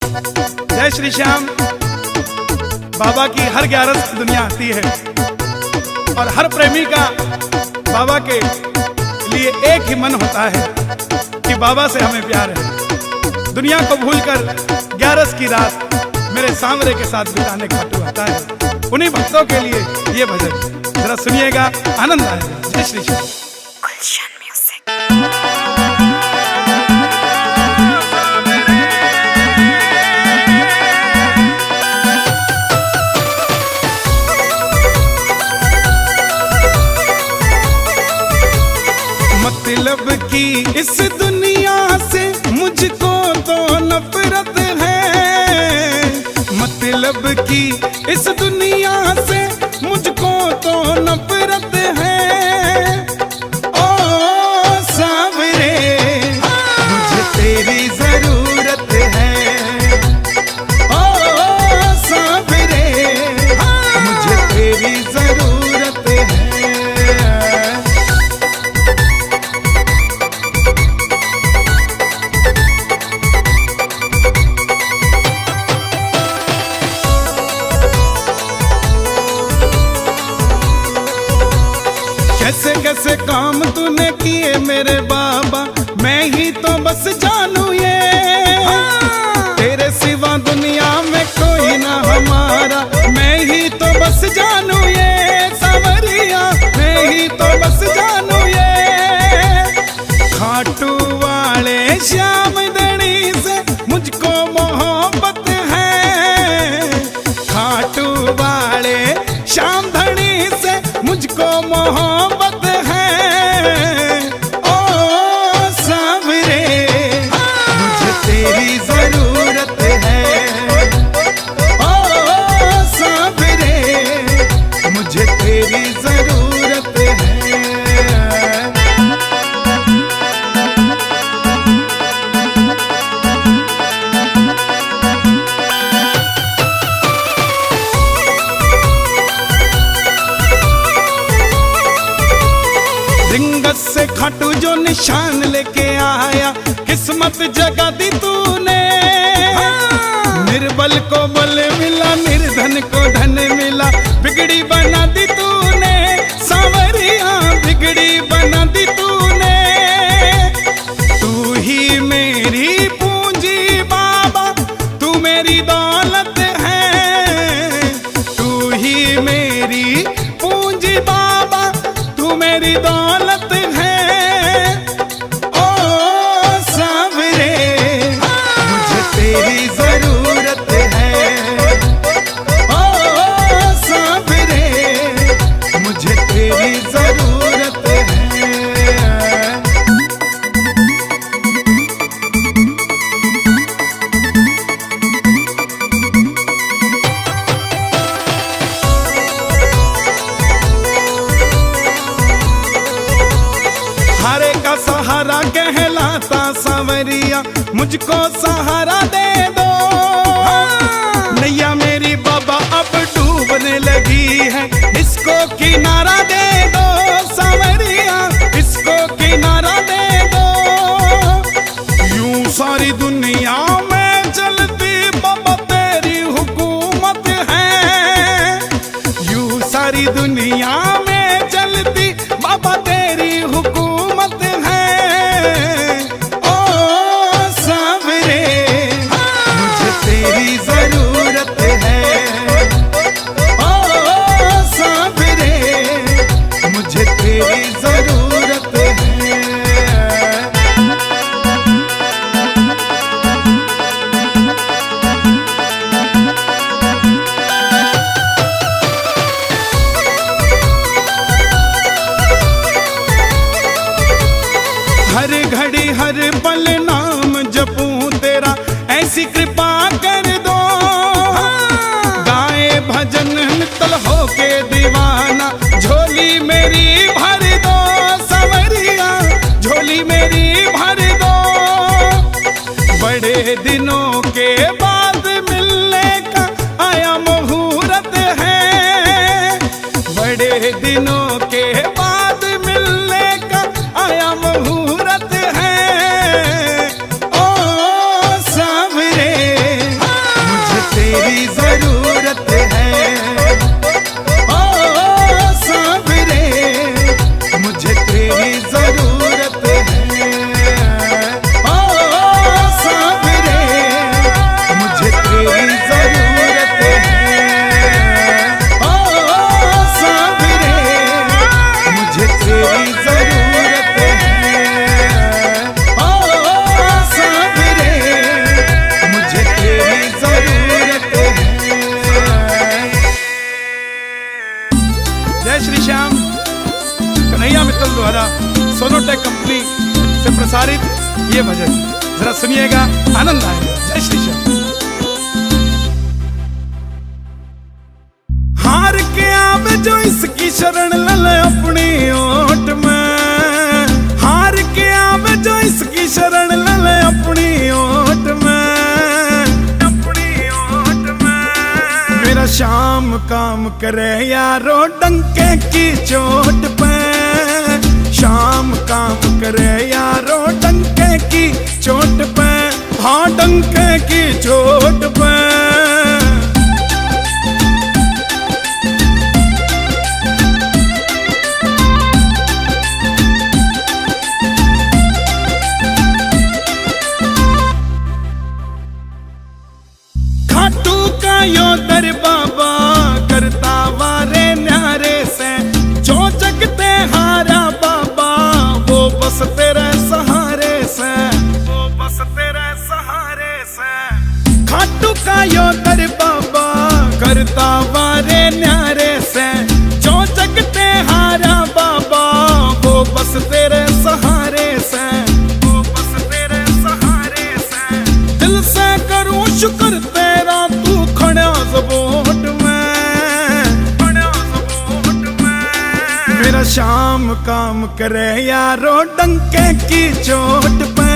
जय श्री श्याम। बाबा की हर 11 दुनिया आती है और हर प्रेमी का बाबा के लिए एक ही मन होता है कि बाबा से हमें प्यार है। दुनिया को भूलकर 11 की रात मेरे सांवरे के साथ बिताने खाटू आता है। उन्हीं भक्तों के लिए ये भजन जरा सुनिएगा, आनंद आएगा। जय श्री श्याम। मतलब की इस दुनिया से मुझको तो नफरत है, मतलब की इस दुनिया से मुझको तो नफरत है। ओ सांवरे मुझे तेरी जरूरत है, ओ सांवरे मुझे तेरी जरूरत है। कैसे कैसे काम तूने किए मेरे बाबा, मैं ही तो बस जानू ये। तेरे सिवा दुनिया में कोई ना हमारा, मैं ही तो बस जानू ये। सांवरिया मैं ही तो बस जानू ये। खाटू वाले श्याम धनी से मुझको मोहब्बत है, खाटू वाले श्याम धनी से मुझको मोहब्बत है। ओ सांवरे मुझे तेरी जरूरत है, ओ सांवरे मुझे तेरी जरूरत है। रिंगस से खाटू जो निशान लेके आया, किस्मत जगा दी तूने। निर्बल को बल मिला, निर्धन को धन मिला, बिगड़ी बना दी तूने। सांवरिया बिगड़ी बना दी तूने। तू ही मेरी पूंजी बाबा, तू मेरी दौलत है। तू ही मेरी पूंजी बाबा, तू मेरी दौलत है। ओ सांवरे मुझे तेरी जरूरत है, ओ सांवरे मुझे तेरी जरूरत है। हारे का सहारा कहलाता सांवरिया, मुझको सहारा दे दो। नैया मेरी बाबा अब डूबने लगी है, इसको किनारा दे दो। सांवरिया इसको किनारा दे दो। यूं सारी दुनिया में चलती बाबा तेरी हुकूमत है। यूं सारी दुनिया में चलती बाबा तेरी हुकूमत है। ओ सांवरे मुझे तेरी जरूरत है, ओ सांवरे मुझे तेरी जरूरत है। हर घड़ी हर पल नाम जपूं तेरा, ऐसी कृपा कर दो। गाए भजन नितल होके दीवाना, झोली मेरी भर दो। सांवरिया झोली मेरी भर दो। बड़े दिनों के बाद मिलने का आया मुहूर्त है। बड़े दिनों के बाद मिलने का आया मुहूर्त है। ओ सांवरे ये भजन जरा सुनिएगा, आनंद आएगा। जय श्री श्याम। हार के आवे जो इसकी शरण ले अपनी ओट में, हार के आवे जो इसकी शरण ले अपनी ओट में, अपनी ओट में। मेरा श्याम काम करे यारो डंके की चोट पे, श्याम काम करे यारो डंके की चोट पे, हाँ डंके की चोट पे। खाटू का यो दर बाबा करता वारे न्यारे से, जो जगते हारा बाबा वो बस तेरे सहारे से, वो बस तेरे सहारे से। खाटू का यो दर बाबा करता वारे न्यारे से, जो जगते हारा बाबा वो बस तेरे सहारे से, वो बस तेरे सहारे से। दिल से करूं शुक्र तेरा तू खड़ा ज़बोट में, खड़ा ज़बोट में। मेरा श्याम काम करे यारो डंके की चोट पे,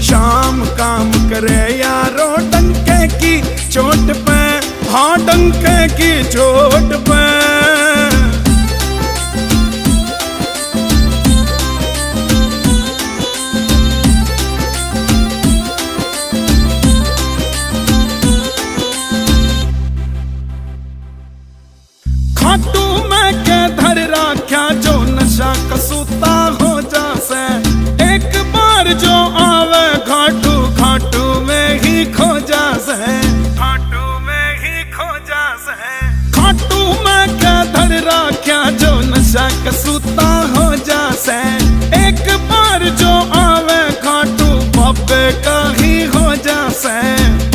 श्याम काम करे यारो डंके की चोट पे, हाँ डंके की चोट पे। खाटू में के धर राख्या जो नशा कसूता हो जासे, एक बार जो आवे घाटू घाटू में ही खो जासे, घाटू में ही खो जासे। खाटू में के धर राख्या जो नशा कसूता हो जासे, एक बार जो आवे घाटू बाबे का ही हो जासे,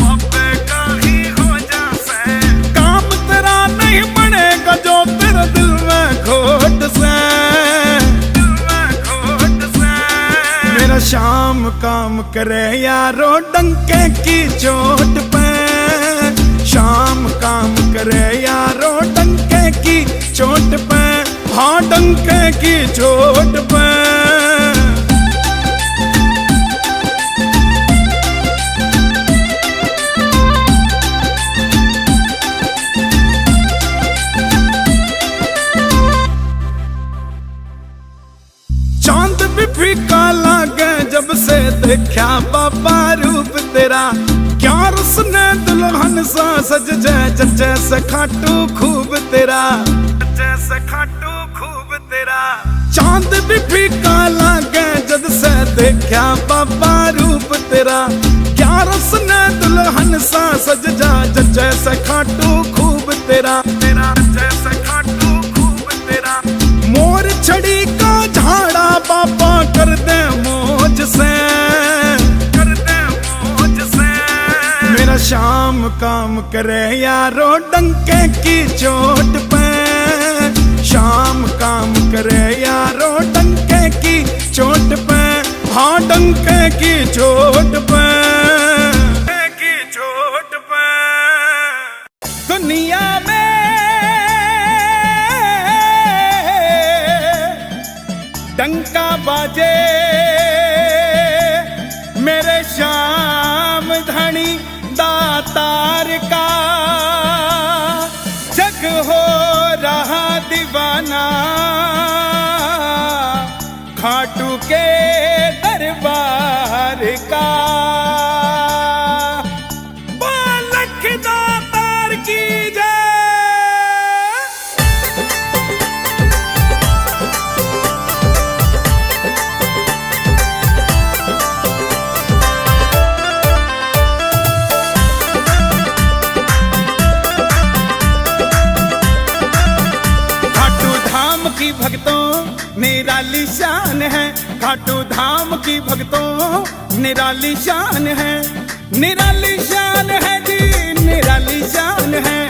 बाबे का ही हो जासे। काम तेरा नहीं बनेगा जो तेरे दिल में खोट से, दिल में खोट से। मेरा श्याम काम करे यारो डंके की चोट पे, श्याम काम करे यारो डंके की चोट पे, हाँ डंके की चोट पे। चांद भी फीका लागे जब से देखा बाबा रूप तेरा, क्या उसने दुल्हन सा सज जाए जैसे खाटू खूब तेरा, जैसे खाटू खूब तेरा। चांद भी फीका लागे जब से देखा बाबा रूप तेरा, क्या उसने दुल्हन सा सज जाए जैसे खाटू खूब तेरा, तेरा जैसे खाटू खूब तेरा। मोर छड़ी का झाड़ा बाबा कर दे मौज से, कर दे मौज से। मेरा श्याम काम करे यारो डंके की चोट पे, श्याम काम करे यारो डंके की चोट पे, हाँ डंके की चोट पे, की चोट पे। दुनिया में डंका बाजे मेरे श्याम धनी दातार का, जग हो रहा दीवाना खाटू के दरबार का। बालक दातार की जय। की भक्तों निराली शान है, खाटू धाम की भक्तों निराली शान है, निराली शान है जी, निराली शान है,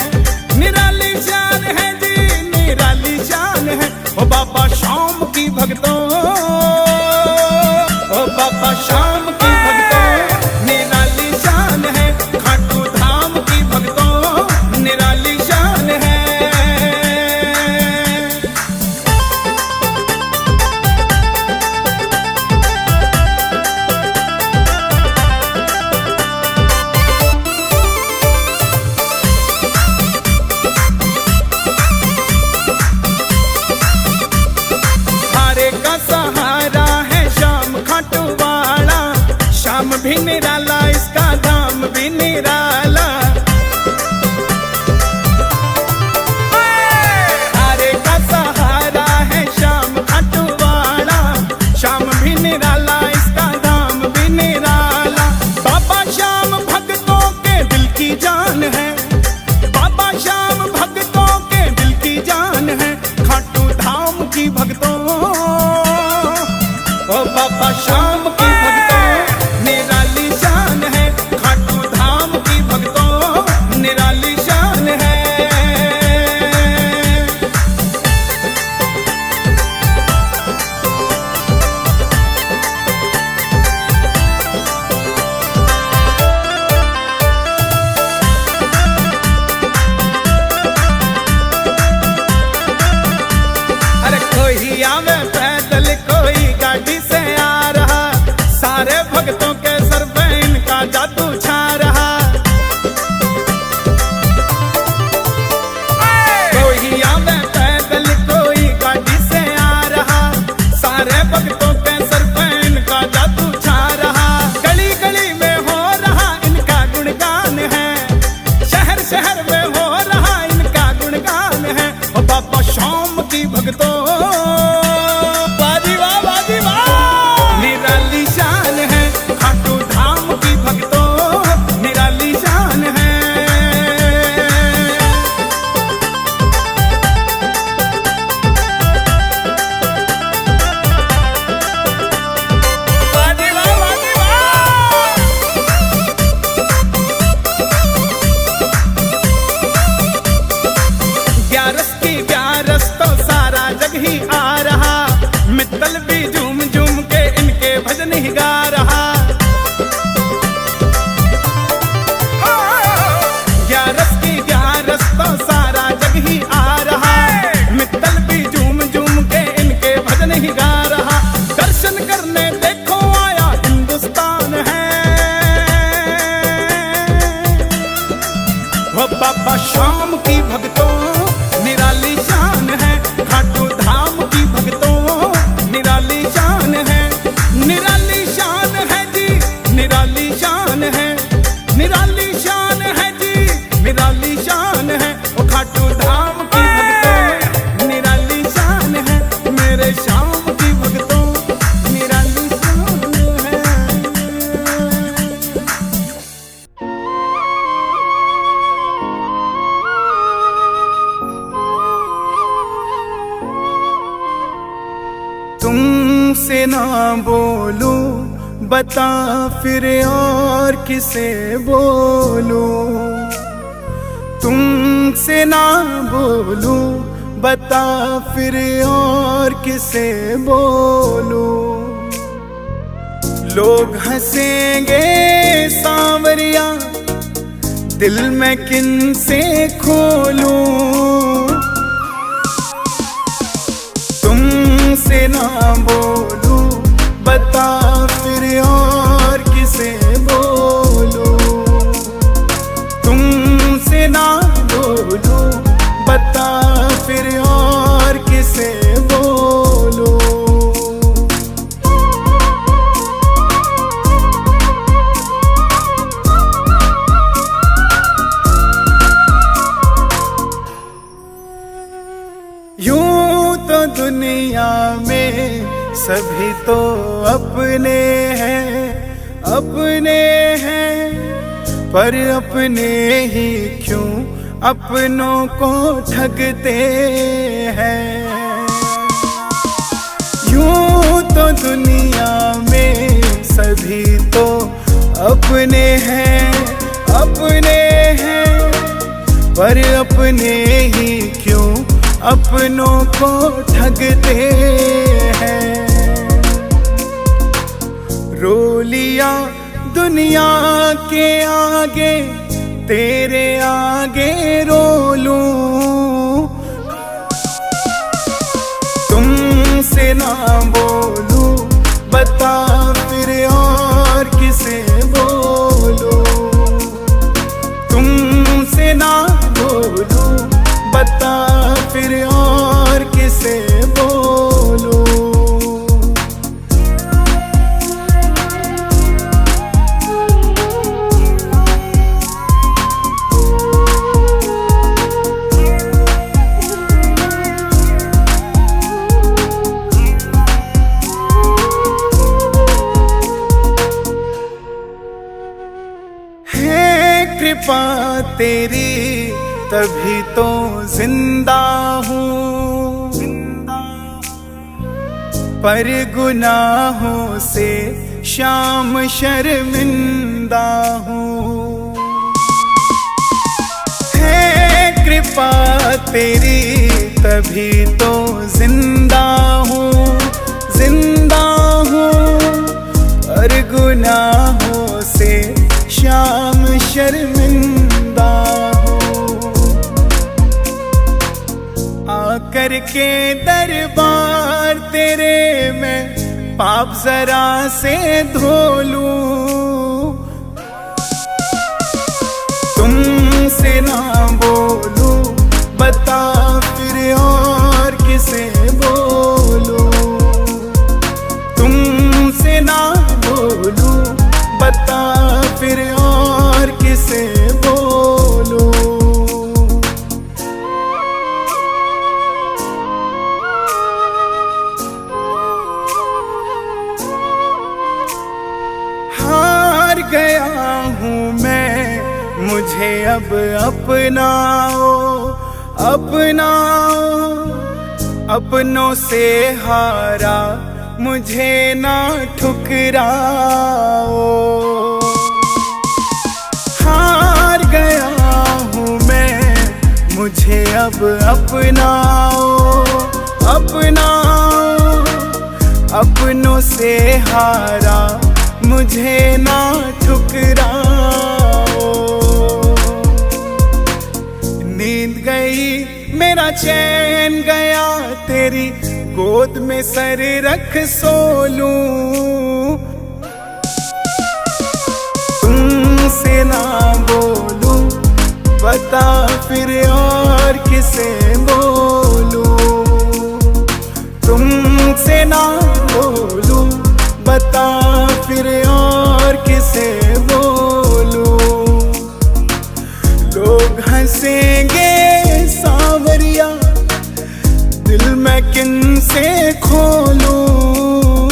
निराली शान है जी, निराली शान है। ओ बाबा श्याम की भक्तों, ओ बाबा श्याम भी निराला। हारे का सहारा है श्याम खाटू वाला, श्याम भी निराला इसका धाम भी निराला। बाबा श्याम भक्तों के दिल की जान है, बाबा श्याम भक्तों के दिल की जान है। खाटू धाम की भक्तों, ओ बाबा श्याम की भक्तों निराली शान है। खाटू धाम की भक्तों निराली शान है। अरे कोई आवे पैदल कोई गाड़ी से आ रहा, सारे भक्तों के सर पे इनका जादू छा रहा। कोई आवे पैदल कोई गाड़ी से आ रहा, सारे भक्तों के सर पे इनका जादू छा रहा। गली गली में हो रहा इनका गुणगान है, शहर शहर में हो रहा इनका गुणगान है। ओ बाबा श्याम की भक्तों निराली शान है। खाटू धाम की भक्तों निराली शान है। वादी वाह, वादी वाह। ग्यारस की ग्यारस तो सारा जग ही आ रहा, मित्तल भी झूम झूम के इनके भजन ही गा रहा। ग्यारस की ग्यारस तो सारा जग ही आ रहा, मित्तल भी झूम झूम के इनके भजन ही गा रहा। दर्शन करने देखो आया हिंदुस्तान है, वो बाबा श्याम की भक्तों निराली शान है। खाटू धाम की भक्तों निराली शान है। निराली शान है जी, निराली शान है, निराली शान है जी, निराली शान है। ओ खाटू धाम की भक्तों निराली शान है, मेरे श्याम की भक्तों निराली शान है। तुमसे ना बोलूं बता फिर और किसे बोलूं, तुमसे ना बोलूं बता फिर और किसे बोलूं। लोग हंसेंगे सांवरिया दिल में किन से खोलूं। तुमसे ना बोलूं बता फिर और किसे बोलूं, तुमसे ना बोलूं बता फिर और किसे बोलूं। यूं तो दुनिया में सभी तो अपने हैं, अपने हैं, पर अपने ही क्यों अपनों को ठगते हैं। यूं तो दुनिया में सभी तो अपने हैं, अपने हैं, पर अपने ही क्यों अपनों को ठगते हैं। रो लिया दुनिया के आगे, तेरे आगे रो लूं। तुमसे ना बोलूं बता फिर और किसे बोलूं। तुमसे ना बोलूं बता फिर और किसे बोलूं। कृपा तेरी तभी तो जिंदा हूँ, पर गुनाहों से शाम शर्मिंदा हूँ। है कृपा तेरी तभी तो जिंदा हूँ, जिंदा हूँ, पर गुनाहों से शाम शर्मिंदा हूँ। आकर के दरबार तेरे मैं पाप जरा से धो लूं, तुमसे ना बोलूं, बता फिर और किसे बोलूं। तुमसे ना बोलूं, बता फिर और किसे बोलूं। हार गया हूँ मैं, मुझे अब अपनाओ, अपनाओ, अपनों से हारा मुझे ना ठुकराओ। हार गया हूँ मैं, मुझे अब अपनाओ, अपनाओ, अपनों से हारा मुझे ना ठुकराओ। नींद गई मेरा चैन गया, तेरी गोद में सर रख सो लूं। तुमसे ना बोलूं, बता फिर और किसे बोलूं। तुमसे ना बोलूं, बता फिर और किसे बोलूं। लोग हंसेंगे सांवरिया, दिल मैं किन से खोलूं,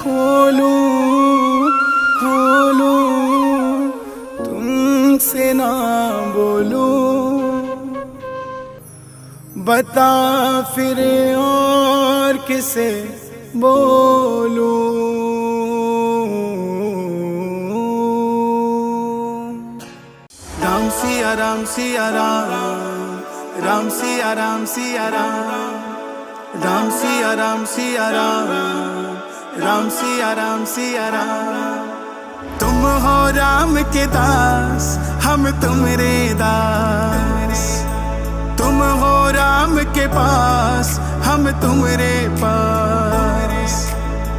खोलूं, खोलूं। तुमसे ना बोलूं, बता फिर और किसे बोलूं। राम सिया राम सिया राम, राम सिया राम सिया राम, राम सिया राम सिया राम, राम सिया राम सिया राम। तुम हो राम के दास, हम तुम्हारे दास। तुम हो राम के पास, हम तुम्हारे पास।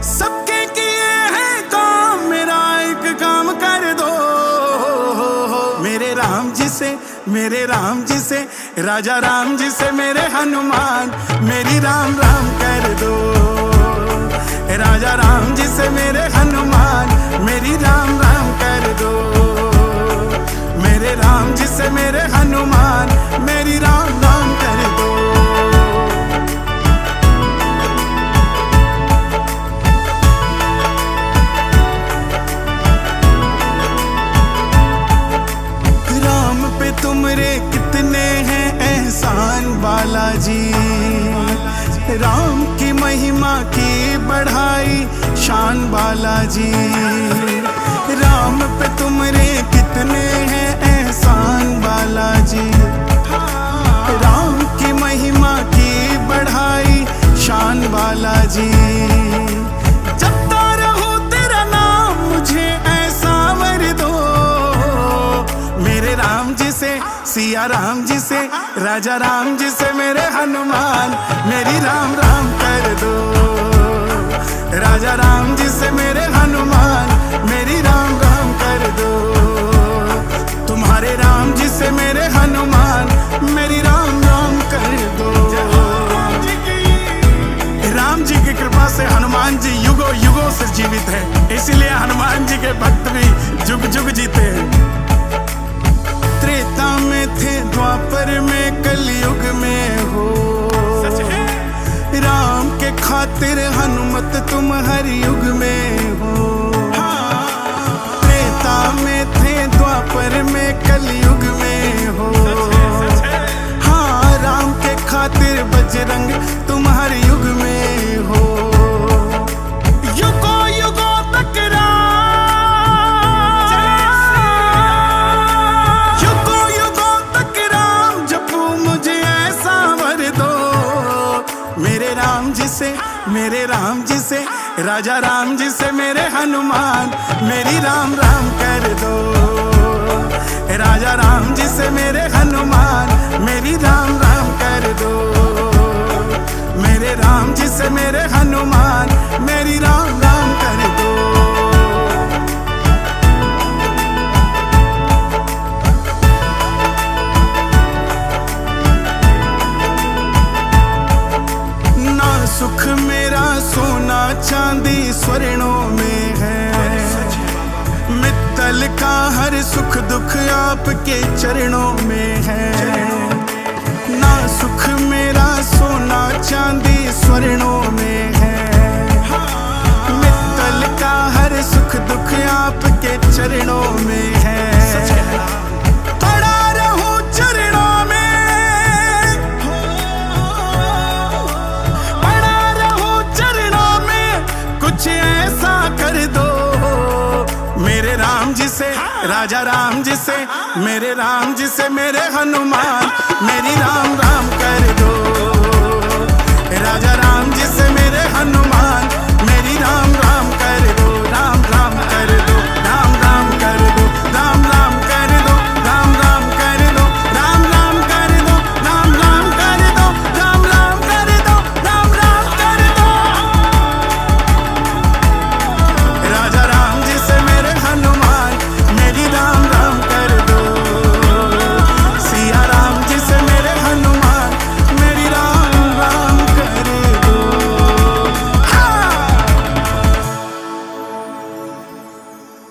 सबके किए हैं काम, मेरा एक काम कर दो। मेरे राम जी से, मेरे राम जी से, राजा राम जी से, मेरे हनुमान, मेरी राम राम कर दो। राजा राम जी से मेरे हनुमान, मेरी राम राम कर दो। मेरे राम जी से मेरे हनुमान, मेरी राम राम कर दो। राम पे तुमरे कितने हैं एहसान बालाजी। राम की महिमा की बढ़ाई शान बालाजी। राम पे तुमरे कितने हैं एहसान बालाजी। राम की महिमा की बढ़ाई शान बालाजी। जपता रहूं तेरा नाम, मुझे ऐसा वर दो। मेरे राम जी से, सिया राम जी से, राजा राम जी से, मेरे हनुमान, मेरी राम राम कर दो। राजा राम जी से मेरे हनुमान, मेरी राम राम कर दो। तुम्हारे राम जी से मेरे हनुमान, मेरी राम राम कर दो। राम जी की कृपा से हनुमान जी युगों युगों से जीवित है, इसलिए हनुमान जी के भक्त भी जुग जुग जीते हैं। त्रेता में थे, द्वापर में, कलयुग में हो। राम के खातिर हनुमत तुम हर युग में हो। त्रेता में थे, द्वापर द्वापर में कलयुग में हो। हाँ राम के खातिर बजरंग तुम हर युग में हो। युगों युगों तक युगों युगों तक राम जपू मुझे ऐसा वर दो। मेरे राम जी से मेरे राम जी से राजा राम जी से मेरे हनुमान मेरी राम राम कर दो। राजा राम जी से मेरे हनुमान मेरी राम राम कर दो। मेरे राम जी से मेरे हनुमान मेरी राम राम कर दो। ना सुख मेरा सोना चांदी स्वर्णों में है। मित्तल का हर सुख दुख आपके चरणों में है। ना सुख मेरा सोना चांदी स्वर्णों में है। मित्तल का हर सुख दुख आपके चरणों में है। पड़ा रहूं चरणों में, पड़ा रहूं चरणों में, कुछ ऐसा कर दो। मेरे राम जी से राजा राम जी से मेरे राम जी से मेरे हनुमान मेरी राम राम कर दो। राजा राम जी से मेरे हनुमान